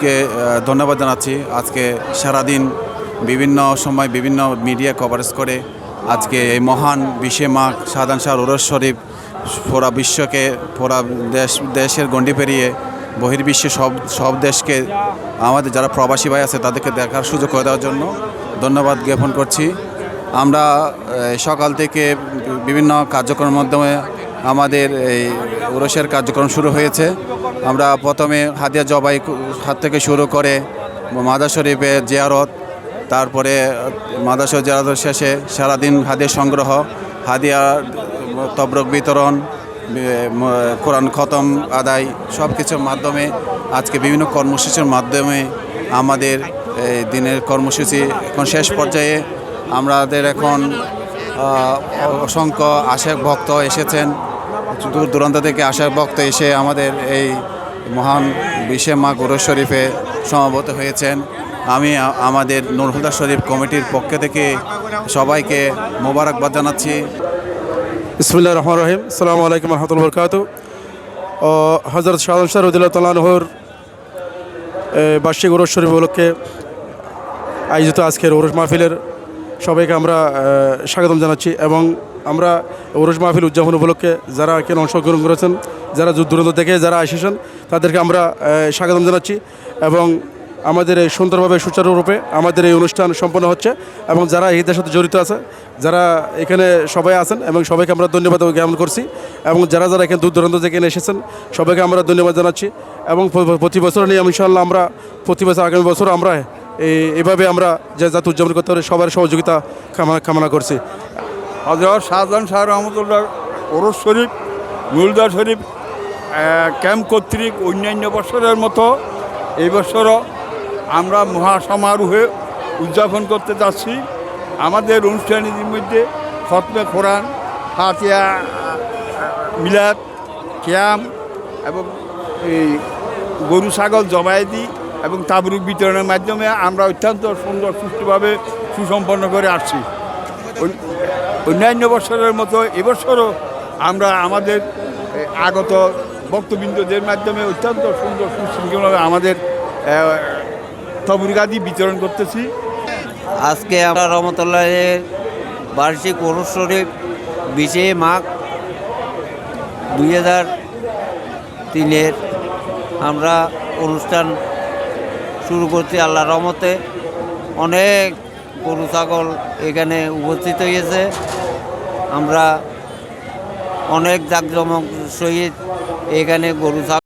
কে ধন্যবাদ জানাচ্ছি। আজকে সারাদিন বিভিন্ন সময় বিভিন্ন মিডিয়া কভারেজ করে আজকে এই মহান 20 মাঘ শাহজাহান শাহর ওরস শরীফ পুরা বিশ্বকে পুরা দেশের গণ্ডি পেরিয়ে বহির্বিশ্বে সব দেশকে আমাদের যারা প্রবাসী ভাই আছে তাদেরকে দেখার সুযোগ করে দেওয়ার জন্য ধন্যবাদ জ্ঞাপন করছি। আমরা সকাল থেকে বিভিন্ন কার্যক্রমের মাধ্যমে আমাদের এই ওরসের কার্যক্রম শুরু হয়েছে। আমরা প্রথমে হাদিয়া জবাই হাত থেকে শুরু করে মাদার শরীফে জিয়ারত, তারপরে মাদার শরীফ জিয়ারত শেষে সারাদিন হাদিয়া সংগ্রহ, হাদিয়া তবরক বিতরণ, কোরআন খতম আদায় সব কিছুর মাধ্যমে আজকে বিভিন্ন কর্মসূচির মাধ্যমে আমাদের দিনের কর্মসূচি এখন শেষ পর্যায়ে। আমাদের এখন অসংখ্য আশেক ভক্ত এসেছেন, দূর দূরান্ত থেকে আশেক ভক্ত এসে আমাদের এই মহান 20 মাঘ ওরস শরীফে সমবেত হয়েছেন। আমি আমাদের নূর হুদা শরীফ কমিটির পক্ষ থেকে সবাইকে মোবারকবাদ জানাচ্ছি। বিসমিল্লাহির রহমানির রহিম। আসসালামু আলাইকুম ওয়া রাহমাতুল্লাহি ওয়া বারাকাতুহু। হযরত শাহজাহান শাহ রাদিয়াল্লাহু তাআলা আনহুর বার্ষিক ওরস শরীফ উপলক্ষে আয়োজিত আজকের ওরস মাহফিলের সবাইকে আমরা স্বাগতম জানাচ্ছি এবং আমরা ওরস মাহফিল উদযাপন উপলক্ষে যারা এখানে অংশগ্রহণ করেছেন, যারা দূর দূরান্ত থেকে যারা এসেছেন তাদেরকে আমরা স্বাগতম জানাচ্ছি এবং আমাদের এই সুন্দরভাবে সুচারুরূপে আমাদের এই অনুষ্ঠান সম্পন্ন হচ্ছে এবং যারা ঈদের সাথে জড়িত আছে, যারা এখানে সবাই আছেন এবং সবাইকে আমরা ধন্যবাদ জ্ঞাপন করছি এবং যারা যারা এখানে দূর দূরান্ত থেকে এসেছেন সবাইকে আমরা ধন্যবাদ জানাচ্ছি এবং প্রতি বছর নিয়ে ইনশাআল্লাহ আমরা প্রতি বছর আগামী বছর আমরা এভাবে আমরা যে জাতি উদযাপন করতে পারি সবার সহযোগিতা কামনা করছি। হযরত শাহজাহান শাহ রহমতুল্লাহ ওরস শরীফ নুরুল্লাহ শরীফ ক্যাম্প কর্তৃক অন্যান্য বছরের মতো এই বছরও আমরা মহাসমারোহে উদযাপন করতে যাচ্ছি। আমাদের অনুষ্ঠানের মধ্যে খতমে কোরআন, ফাতিহা, মিলাদ, কিয়াম এবং এই গরু ছাগল জবায়েদি এবং তাবরুক বিতরণের মাধ্যমে আমরা অত্যন্ত সুন্দর সুষ্ঠুভাবে সুসম্পন্ন করে আসছি। অন্যান্য বছরের মতো এবছরও আমরা আমাদের আগত ভক্তবৃন্দদের মাধ্যমে অত্যন্ত সুন্দর সুশৃঙ্খলভাবে আমাদের তবরুক আদি বিতরণ করতেছি। আজকে আমরা রহমতুল্লাহের বার্ষিক ওরস শরীফ 20 মাঘ 2003 আমরা অনুষ্ঠান শুরু করছি। আল্লাহর রহমতে অনেক গরু ছাগল এখানে উপস্থিত হয়েছে। আমরা অনেক জাঁকজমক সহিত এখানে গরু ছাগল